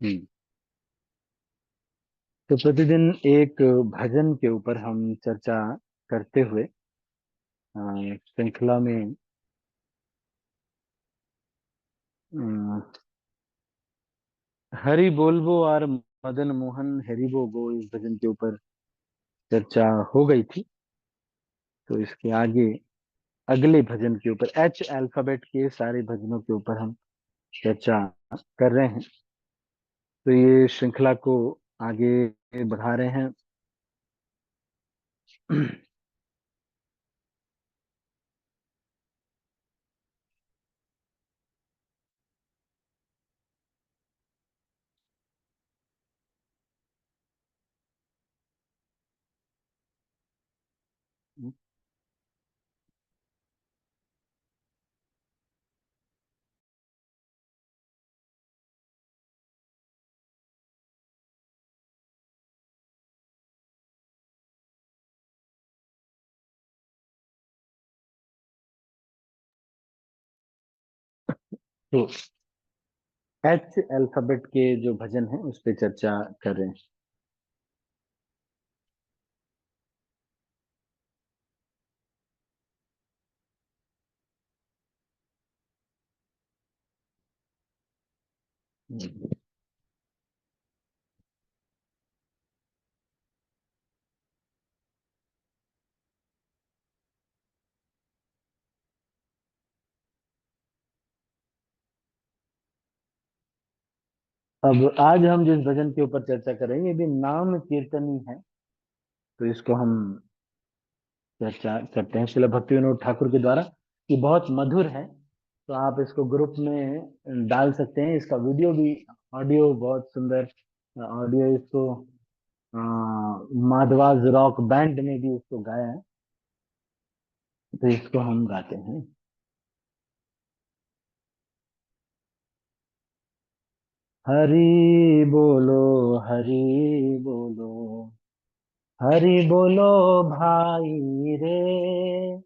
हम्म। तो प्रतिदिन एक भजन के ऊपर हम चर्चा करते हुए श्रृंखला में हरि बोलबो और मदन मोहन हरिबो गो, इस भजन के ऊपर चर्चा हो गई थी। तो इसके आगे अगले भजन के ऊपर एच अल्फाबेट के सारे भजनों के ऊपर हम चर्चा कर रहे हैं। तो ये श्रृंखला को आगे बढ़ा रहे हैं। तो एच अल्फाबेट के जो भजन हैं उस पे चर्चा कर रहे हैं। अब आज हम जिस भजन के ऊपर चर्चा करेंगे ये भी नाम कीर्तनी है। तो इसको हम चर्चा करते हैं श्रील भक्ति विनोद ठाकुर के द्वारा। ये बहुत मधुर है। तो आप इसको ग्रुप में डाल सकते हैं। इसका वीडियो भी, ऑडियो बहुत सुंदर ऑडियो। इसको माधवाज रॉक बैंड ने भी इसको गाया है। तो इसको हम गाते हैं। हरि बोलो, हरि बोलो, हरि बोलो भाई रे।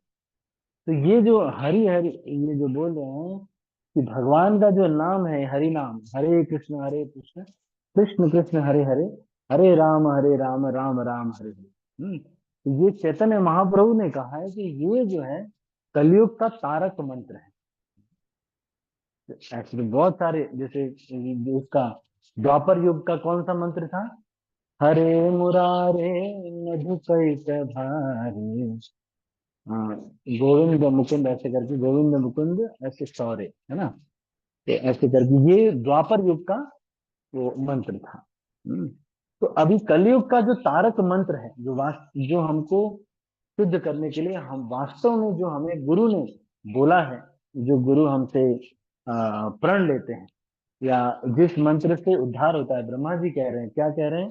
तो ये जो हरि हरि, ये जो बोल रहे हैं कि भगवान का जो नाम है हरि नाम, हरे कृष्ण कृष्ण कृष्ण हरे हरे, हरे राम राम राम हरे हरे। तो ये चैतन्य महाप्रभु ने कहा है कि ये जो है कलयुग का तारक मंत्र है। एक्चुअली बहुत सारे, जैसे उसका द्वापर युग का कौन सा मंत्र था? हरे मुरारे मधुकैट भारे, हाँ, गोविंद मुकुंद ऐसे करके, गोविंद मुकुंद ऐसे सौरे, है ना। तो ऐसे करके ये द्वापर युग का वो मंत्र था। तो अभी कलयुग का जो तारक मंत्र है, जो हमको शुद्ध करने के लिए, हम वास्तव में जो हमें गुरु ने बोला है, जो गुरु हमसे प्रण लेते हैं, या जिस मंत्र से उद्धार होता है, ब्रह्मा जी कह रहे हैं, क्या कह रहे हैं?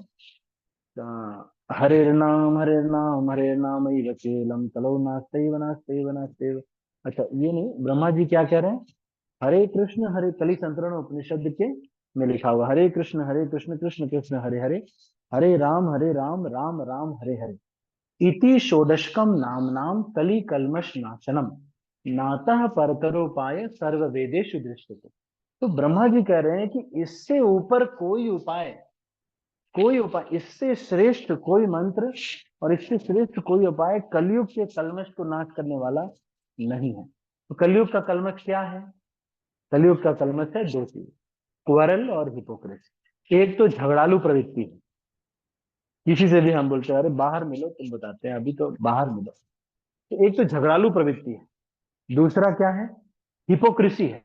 हरे नाम हरे नाम केवलम कलो नास्तेव नास्तेव नास्तेव। अच्छा, ये नहीं, ब्रह्मा जी क्या कह रहे हैं? हरे कृष्ण हरे, कली संतरण उपनिषद के में लिखा हुआ, हरे कृष्ण कृष्ण कृष्ण हरे हरे, हरे राम राम राम हरे हरे, इति षोडशकम नाम नाम कली कलमश नाशनम, नातः परतरोपाय सर्व वेदेषु दृष्टते। तो ब्रह्मा जी कह रहे हैं कि इससे ऊपर कोई उपाय, कोई उपाय, इससे श्रेष्ठ कोई मंत्र और इससे श्रेष्ठ कोई उपाय कलयुग के कलमश को नाश करने वाला नहीं है। तो कलयुग का कलमश क्या है? कलयुग का कलमश है दो चीज, क्वारल और हिपोक्रेसी। एक तो झगड़ालू प्रवृत्ति है। किसी से भी हम बोलते हैं अरे बाहर मिलो, तुम बताते हैं अभी तो बाहर मिलो। तो एक तो झगड़ालू प्रवृत्ति है। दूसरा क्या है? हिपोक्रेसी है।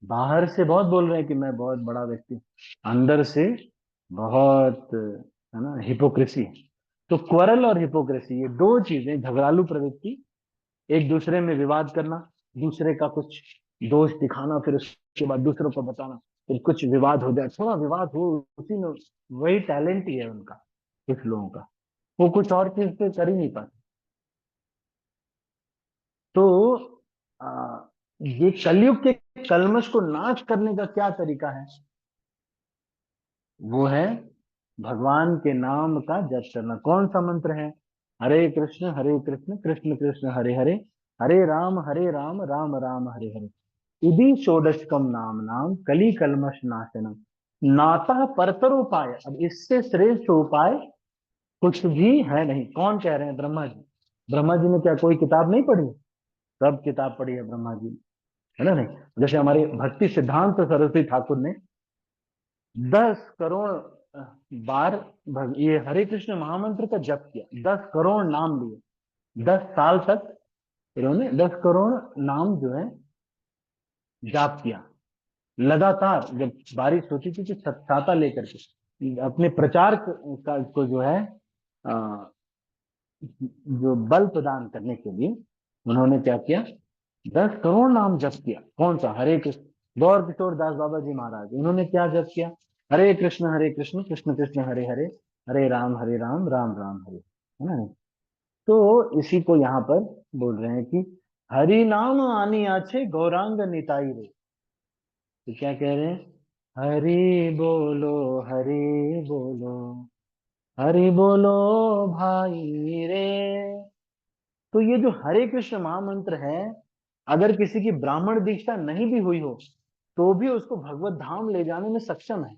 बाहर से बहुत बोल रहे हैं कि मैं बहुत बड़ा व्यक्ति हूं, अंदर से बहुत, है ना, हिपोक्रेसी है। तो क्वरल और हिपोक्रेसी, ये दो चीजें, झगड़ालू प्रवृत्ति, एक दूसरे में विवाद करना, दूसरे का कुछ दोष दिखाना, फिर उसके बाद दूसरों को बताना, फिर कुछ विवाद हो जाए, थोड़ा विवाद हो, उसी में वही टैलेंट ही है उनका, कुछ लोगों का। वो कुछ और चीज पे कर ही नहीं पाते। तो आ, ये कलयुग के कलमश को नाश करने का क्या तरीका है? वो है भगवान के नाम का जप करना। कौन सा मंत्र है? हरे कृष्ण कृष्ण कृष्ण हरे हरे, हरे राम राम राम हरे हरे, इति षोडशकम नाम नाम कली कलमश नाशनम, नाता परतर उपाय, अब इससे श्रेष्ठ उपाय कुछ भी है नहीं। कौन कह रहे हैं? ब्रह्मा जी। ब्रह्मा जी ने क्या कोई किताब नहीं पढ़ी? सब किताब पढ़ी है ब्रह्मा जी ने, है ना? नहीं, जैसे हमारे भक्ति सिद्धांत सरस्वती ठाकुर ने 10 करोड़ बार ये हरे कृष्ण महामंत्र का जप किया, 10 करोड़ नाम लिए, 10 साल तक इन्होंने 10 करोड़ नाम जो है जाप किया लगातार। जब बारिश होती थी तो छाता लेकर के अपने प्रचार को जो है अ, जो बल प्रदान करने के लिए उन्होंने क्या किया? 10 करोड़ नाम जप किया। कौन सा? हरे कृष्ण। गौर किशोर दास बाबा जी महाराज, उन्होंने क्या जप किया? हरे कृष्ण कृष्ण कृष्ण हरे हरे, हरे राम राम राम हरे, है ना? तो इसी को यहाँ पर बोल रहे हैं कि हरि नाम आनी आछे गौरांग निताई रे। तो क्या कह रहे हैं? हरि बोलो, हरि बोलो, हरि बोलो भाई रे। तो ये जो हरे कृष्ण महामंत्र है, अगर किसी की ब्राह्मण दीक्षा नहीं भी हुई हो तो भी उसको भगवत धाम ले जाने में सक्षम है।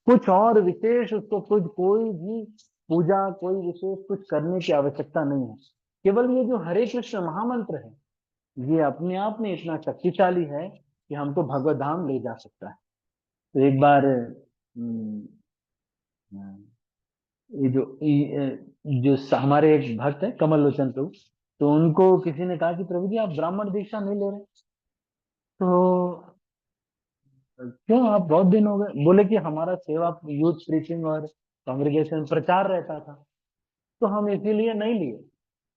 कुछ और विशेष उसको कुछ कोई भी पूजा, कोई विशेष कुछ करने की आवश्यकता नहीं है। केवल ये जो हरे कृष्ण महामंत्र है, ये अपने आप में इतना शक्तिशाली है कि हमको भगवत धाम ले जा सकता है। तो एक बार ये जो हमारे एक भक्त है कमल लोचन प्रभु, तो उनको किसी ने कहा कि प्रभु जी आप ब्राह्मण दीक्षा नहीं ले रहे, तो क्यों? आप बहुत दिन हो गए। बोले कि हमारा सेवा यूथ प्रीचिंग और कांग्रेगेशन प्रचार रहता था, तो हम इसीलिए नहीं लिए।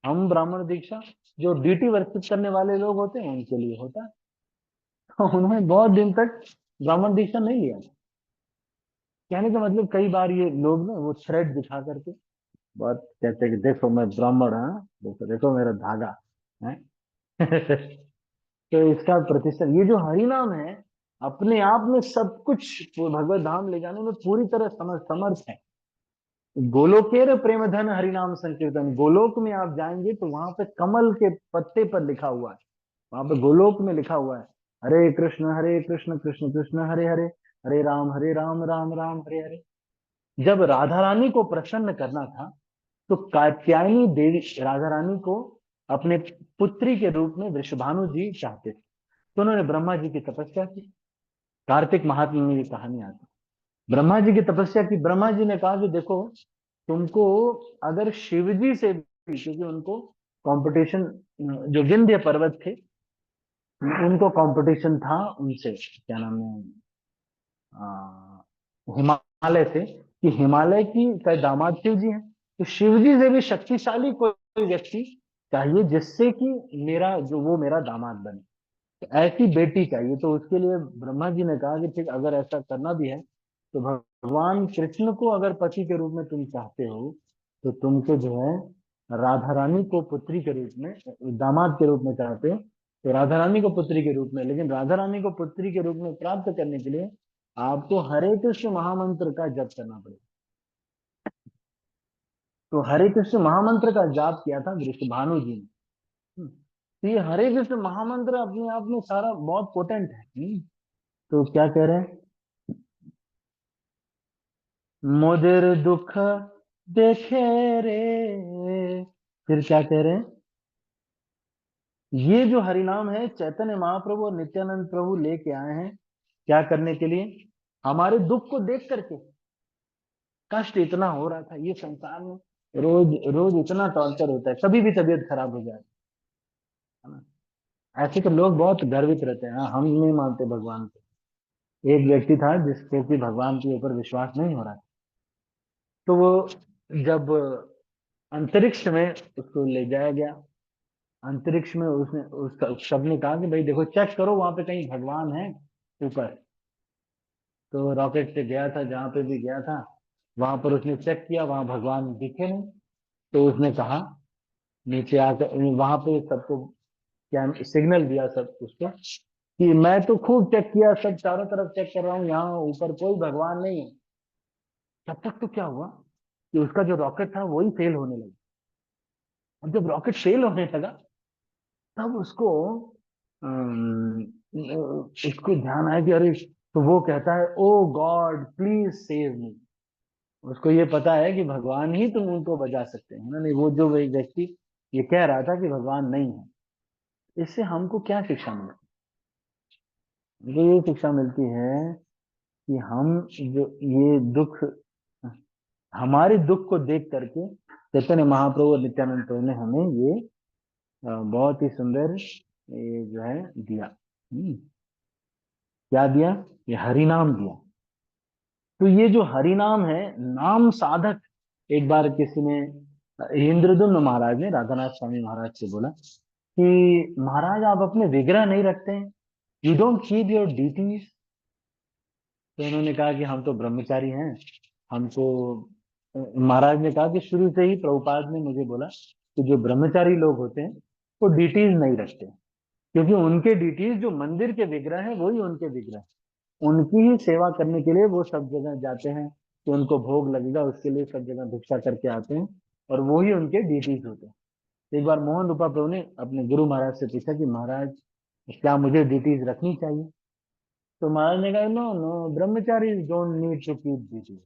हम ब्राह्मण दीक्षा जो ड्यूटी वर्षित करने वाले लोग होते हैं उनके लिए होता है। तो उन्होंने बहुत दिन तक ब्राह्मण दीक्षा नहीं लिया। कहने का मतलब कई बार ये लोग ना वो थ्रेड दिखा करके बहुत कहते हैं कि देखो मैं ब्राह्मण, हाँ देखो देखो मेरा धागा है। तो इसका प्रतिशत, ये जो हरि नाम है अपने आप में सब कुछ भगवत धाम ले जाने में पूरी तरह समर्थ है। गोलोकेर प्रेम धन हरि नाम संकीर्तन, गोलोक में आप जाएंगे तो वहां पे कमल के पत्ते पर लिखा हुआ है, वहां पे गोलोक में लिखा हुआ है हरे कृष्ण कृष्ण कृष्ण हरे हरे, हरे राम राम राम हरे हरे। जब राधा रानी को प्रसन्न करना था तो कात्यायनी देवी राधा रानी को अपने पुत्री के रूप में वृषभानु जी चाहते थे, तो उन्होंने ब्रह्मा जी की तपस्या की। कार्तिक महात्म्य में ये कहानी आती है। ब्रह्मा जी की तपस्या की, ब्रह्मा जी ने कहा कि देखो तुमको अगर शिव जी से भी, क्योंकि उनको कंपटीशन, जो विंध्य पर्वत थे उनको कंपटीशन था उनसे, क्या नाम है, हिमालय से, कि हिमालय की का दामाद शिव जी हैं, तो शिव जी से भी शक्तिशाली कोई व्यक्ति चाहिए जिससे कि मेरा जो वो मेरा दामाद बने, तो ऐसी बेटी चाहिए। तो उसके लिए ब्रह्मा जी ने कहा कि ठीक, अगर ऐसा करना भी है तो भगवान कृष्ण को अगर पति के रूप में तुम चाहते हो तो तुमको जो है राधा रानी को पुत्री के रूप में, दामाद के रूप में चाहते हो तो राधा रानी को पुत्री के रूप में, लेकिन राधा रानी को पुत्री के रूप में प्राप्त करने के लिए आपको हरे कृष्ण महामंत्र का जप करना पड़ेगा। तो हरे कृष्ण महामंत्र का जाप किया था वृषभानु जी ने। तो ये हरे कृष्ण महामंत्र अपने आप में सारा बहुत पोटेंट है। तो क्या कह रहे हैं? मुदिर दुख देखे रे, फिर क्या कह रहे हैं? ये जो हरिनाम है चैतन्य महाप्रभु और नित्यानंद प्रभु लेके आए हैं, क्या करने के लिए? हमारे दुख को देख करके, कष्ट इतना हो रहा था ये संसार में, रोज रोज इतना टॉर्चर होता है, कभी भी तबीयत खराब हो जाए, है ना? ऐसे तो लोग बहुत गर्वित रहते हैं, हाँ, हम नहीं मानते भगवान को। एक व्यक्ति था जिसको कि भगवान के ऊपर विश्वास नहीं हो रहा था, तो वो जब अंतरिक्ष में उसको ले जाया गया, अंतरिक्ष में उसने उस सबने कहा कि भाई देखो चेक करो वहां पे कहीं भगवान है ऊपर। तो रॉकेट से गया था, जहां पे भी गया था वहां पर उसने चेक किया, वहां भगवान दिखे नहीं। तो उसने कहा नीचे आकर, वहां पे सबको क्या सिग्नल दिया सब उसको कि मैं तो खूब चेक किया, सब चारों तरफ चेक कर रहा हूँ, यहाँ ऊपर कोई भगवान नहीं है। तब तक तो क्या हुआ कि उसका जो रॉकेट था वही फेल होने लगा। अब जब रॉकेट फेल होने लगा तब उसको उसको ध्यान आया कि अरे तो वो कहता है ओ गॉड प्लीज सेव मी। उसको ये पता है कि भगवान ही तुम उनको बचा सकते हैं, है ना। नहीं, वो जो वही व्यक्ति ये कह रहा था कि भगवान नहीं है। इससे हमको क्या शिक्षा मिलती है? मुझे ये शिक्षा मिलती है कि हम जो ये दुख, हमारे दुख को देख करके चैतन्य महाप्रभु और नित्यानंद प्रभु ने हमें ये बहुत ही सुंदर ये जो है दिया। क्या दिया? ये हरि नाम दिया। तो ये जो हरि नाम है, नाम साधक, एक बार किसी ने, इंद्रदुम्न महाराज ने राधानाथ स्वामी महाराज से बोला कि महाराज आप अपने विग्रह नहीं रखते हैं, you don't keep your deities. तो उन्होंने कहा कि हम तो ब्रह्मचारी हैं, हमको, महाराज ने कहा कि शुरू से ही प्रभुपाद ने मुझे बोला कि जो ब्रह्मचारी लोग होते हैं वो डीटीज नहीं रखते, क्योंकि उनके डीटीज जो मंदिर के विग्रह है वही उनके विग्रह है। उनकी ही सेवा करने के लिए वो सब जगह जाते हैं, कि उनको भोग लगेगा उसके लिए सब जगह भिक्षा करके आते हैं, और वो ही उनके डीटीज होते हैं। एक बार मोहन रूपा प्रभु ने अपने गुरु महाराज से पूछा कि महाराज क्या मुझे डीटीज रखनी चाहिए? तो महाराज ने कहा नो नो, ब्रह्मचारी don't need to keep deities.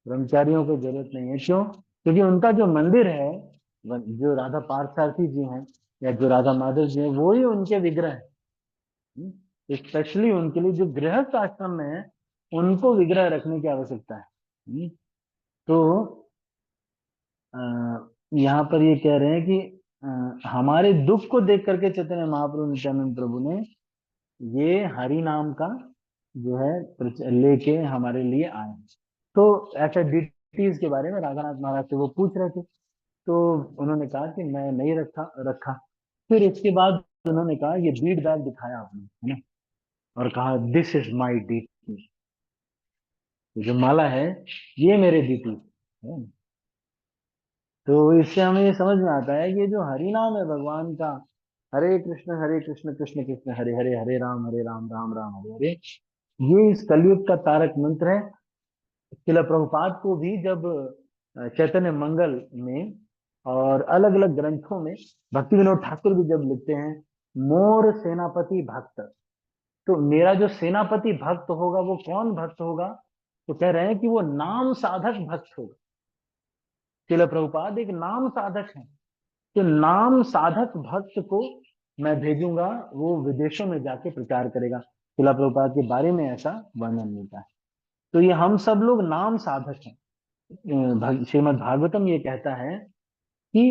ब्रह्मचारियों को जरूरत नहीं है। क्यों? क्योंकि उनका जो मंदिर है, जो राधा पार्थसारथी जी हैं या जो राधा माधव जी हैं, वो ही उनके विग्रह है। स्पेशली उनके लिए जो गृहस्थ आश्रम में है, उनको विग्रह रखने की आवश्यकता है। तो यहाँ पर ये कह रहे हैं कि हमारे दुख को देख करके चैतन्य महाप्रभु नित्यानंद प्रभु ने ये हरि नाम का जो है लेके हमारे लिए आए। तो ऐसे डिटीज के बारे में राधानाथ महाराज से वो पूछ रहे थे, तो उन्होंने कहा कि मैं नहीं रखा रखा। फिर इसके बाद उन्होंने कहा ये बीड बैग दिखाया आपने, है ना, और कहा दिस इज माई डीटी, जो माला है ये मेरे डीटी है। तो इससे हमें ये समझ में आता है कि ये जो हरि नाम है भगवान का, हरे कृष्ण कृष्ण कृष्ण हरे हरे, हरे राम राम राम हरे हरे, ये इस कलयुग का तारक मंत्र है। श्रील प्रभुपाद को भी जब चैतन्य मंगल में और अलग अलग ग्रंथों में भक्ति विनोद ठाकुर भी जब लिखते हैं मोर सेनापति भक्त, तो मेरा जो सेनापति भक्त होगा वो कौन भक्त होगा? तो कह रहे हैं कि वो नाम साधक भक्त होगा। श्रील प्रभुपाद एक नाम साधक है, तो नाम साधक भक्त को मैं भेजूंगा, वो विदेशों में जाके प्रचार करेगा। श्रील प्रभुपाद के बारे में ऐसा वर्णन मिलता है। तो ये हम सब लोग नाम साधक हैं। श्रीमद् भागवतम ये कहता है कि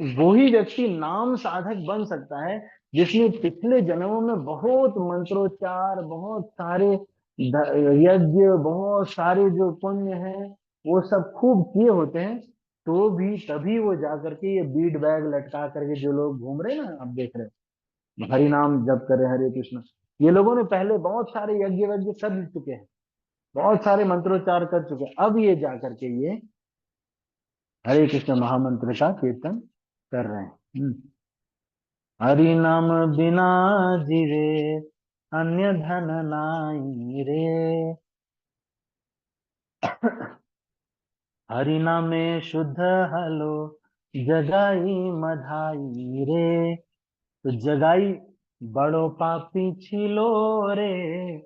वही व्यक्ति नाम साधक बन सकता है जिसने पिछले जन्मों में बहुत मंत्रोच्चार, बहुत सारे यज्ञ, बहुत सारे जो पुण्य हैं वो सब खूब किए होते हैं। तो भी तभी वो जाकर के ये बीड बैग लटका करके जो लोग घूम रहे हैं ना, आप देख रहे हैं हरि नाम जप कर रहे हैं, हरे कृष्ण, ये लोगों ने पहले बहुत सारे यज्ञ वज्ञ कर चुके हैं, बहुत सारे मंत्रोच्चार कर चुके हैं, अब ये जाकर के ये हरे कृष्ण महामंत्र का कीर्तन कर रहे हैं। हरि नाम बिना जीवे अन्य धन नाई रे, हरि नामे शुद्ध हलो जगाई मधाई रे। तो जगाई बड़ो पापी छिलो रे,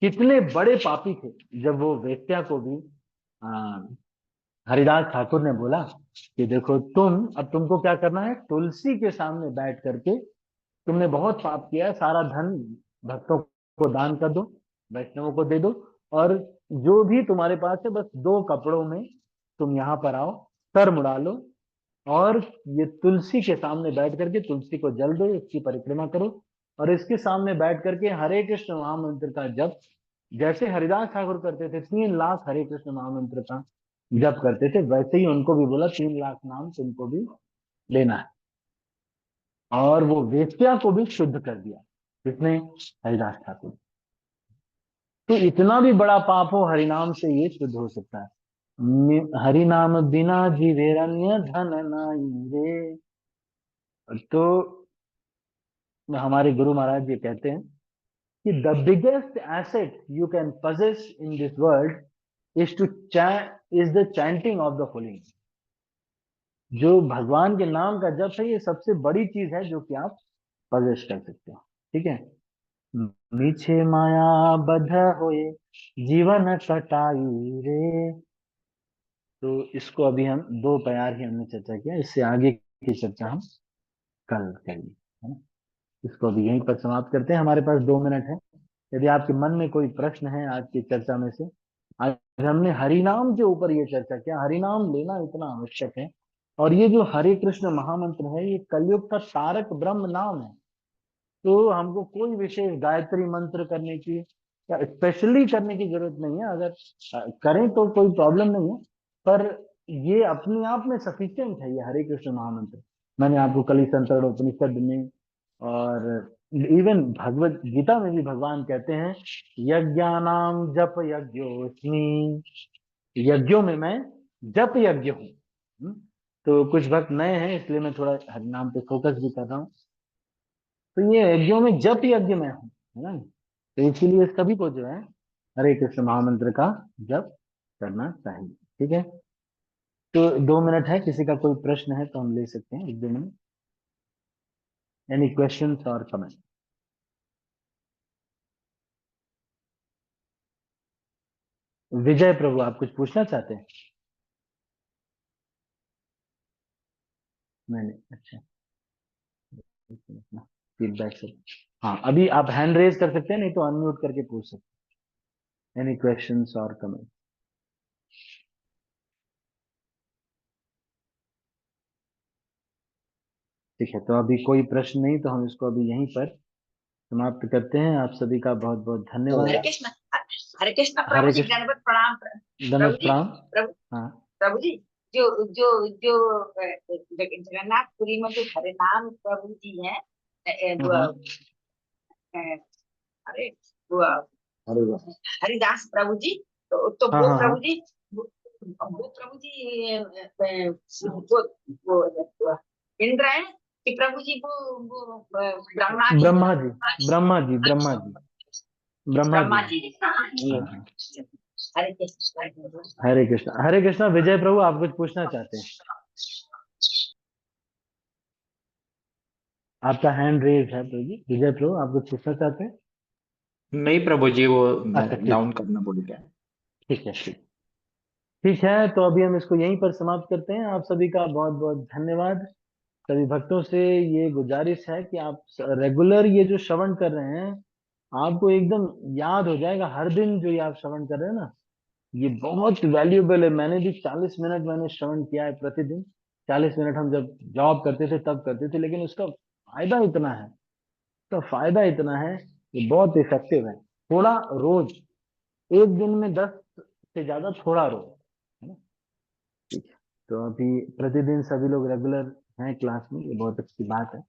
कितने बड़े पापी थे जब वो वेश्या को भी हरिदास ठाकुर ने बोला कि देखो तुम, अब तुमको क्या करना है, तुलसी के सामने बैठ करके तुमने बहुत पाप किया है, सारा धन भक्तों को दान कर दो, वैष्णवों को दे दो, और जो भी तुम्हारे पास है बस 2 कपड़ों में तुम यहाँ पर आओ, सर मुड़ा लो, और ये तुलसी के सामने बैठ करके तुलसी को जल दो, इसकी परिक्रमा करो, और इसके सामने बैठ करके हरे कृष्ण महामंत्र का जप, जैसे हरिदास ठाकुर करते थे 3 लाख हरे कृष्ण महामंत्र का जप करते थे, वैसे ही उनको भी बोला 3 लाख नाम तुमको भी लेना है। और वो वेश्या को भी शुद्ध कर दिया, किसने? हरिदास ठाकुर। तो इतना भी बड़ा पाप हो, हरिनाम से ये शुद्ध हो सकता है। हरि नाम बिना जीवेरन्य धन नाई रे। तो हमारे गुरु महाराज जी कहते हैं कि the biggest asset you can possess in this world is two is the chanting of the Holi. जो भगवान के नाम का जप है, ये सबसे बड़ी चीज है जो कि आप possess कर सकते हो। ठीक है। मीछे माया बध होए जीवन कटाई रे। तो इसको अभी हम दो प्यार ही हमने चर्चा किया, इससे आगे की चर्चा हम कल करेंगे, है ना। इसको अभी यहीं पर समाप्त करते हैं, हमारे पास 2 मिनट है। यदि आपके मन में कोई प्रश्न है आज की चर्चा में से, आज हमने हरिनाम के ऊपर ये चर्चा किया, हरिनाम लेना इतना आवश्यक है। और ये जो हरे कृष्ण महामंत्र है, ये कलयुग का तारक ब्रह्म नाम है। तो हमको कोई विशेष गायत्री मंत्र करने की या स्पेशली करने की जरूरत नहीं है। अगर करें तो कोई प्रॉब्लम नहीं है, पर ये अपने आप में सफिशियंट है, ये हरे कृष्ण महामंत्र। मैंने आपको कल ही संतरण उपनिषद में और इवन भगवत गीता में भी भगवान कहते हैं, यज्ञानाम जप यज्ञोस्मि, यज्ञों में मैं जप यज्ञ हूँ। तो कुछ भक्त नए हैं, इसलिए मैं थोड़ा हरिनाम पे फोकस भी कर रहा हूँ। तो ये यज्ञों में जप यज्ञ में हूँ, है ना। तो इसीलिए सभी को जो है हरे कृष्ण महामंत्र का जप करना चाहिए। ठीक है, तो 2 मिनट है, किसी का कोई प्रश्न है तो हम ले सकते हैं 1-2 मिनट। एनी क्वेश्चन और कमेंट? विजय प्रभु, आप कुछ पूछना चाहते हैं? नहीं नहीं, अच्छा, फीडबैक सर। हाँ, अभी आप हैंड रेज कर सकते हैं, नहीं तो अनम्यूट करके पूछ सकते हैं। एनी क्वेश्चन और कमेंट? ठीक है, तो अभी कोई प्रश्न नहीं, तो हम इसको अभी यहीं पर समाप्त करते हैं। आप सभी का बहुत बहुत हरे धन्यवाद। कृष्ण। हरे कृष्ण प्रभु हरे जी, कृष्ण। दंडवत प्रणाम प्रभु दंडवत जी। प्रणाम। प्रभु हाँ। प्रभु जी, जो जो जो जगन्नाथपुरी में जो हरे नाम प्रभु जी हैं, हम्म। अरे वो हरिदास प्रभु जी, तो हाँ वो हाँ हाँ। प्रभु जी, वो प्रभु जी वो इंद्र है कि प्रभु जी वो ब्रह्मा जी। ब्रह्मा जी, ब्रह्मा जी, ब्रह्मा जी, ब्रह्मा जी ब्रह्मा हैं। जी। हाँ हाँ। हरे कृष्ण। हरे कृष्णा, हरे कृष्णा। विजय प्रभु, आप कुछ पूछना चाहते हैं? आपका हैंड रेज है प्रभु जी। विजय प्रभु, आप कुछ पूछना चाहते हैं? नहीं प्रभु जी, वो अच्छा, ठीक। डाउन करना बोल गया। ठीक है, ठीक। ठीक है, तो अभी हम इसको यहीं पर समाप्त करते हैं। आप सभी का बहुत बहुत धन्यवाद। सभी भक्तों से ये गुजारिश है कि आप रेगुलर ये जो श्रवण कर रहे हैं, आपको एकदम याद हो जाएगा हर दिन जो ये आप श्रवण कर रहे हैं ना, ये बहुत वैल्यूएबल है। मैंने भी 40 मिनट मैंने श्रवण किया है प्रतिदिन। 40 मिनट हम जब जॉब करते थे तब करते थे, लेकिन उसका फायदा इतना है, उसका फायदा इतना है, ये बहुत इफेक्टिव है। थोड़ा रोज, एक दिन में 10 से ज्यादा थोड़ा रोज, है ना। ठीक है, तो अभी प्रतिदिन सभी लोग रेगुलर हैं क्लास में, ये बहुत अच्छी बात है।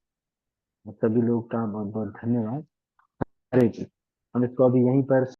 और सभी लोग का बहुत बहुत धन्यवाद। हरे कृष्ण। हम इसको अभी यहीं पर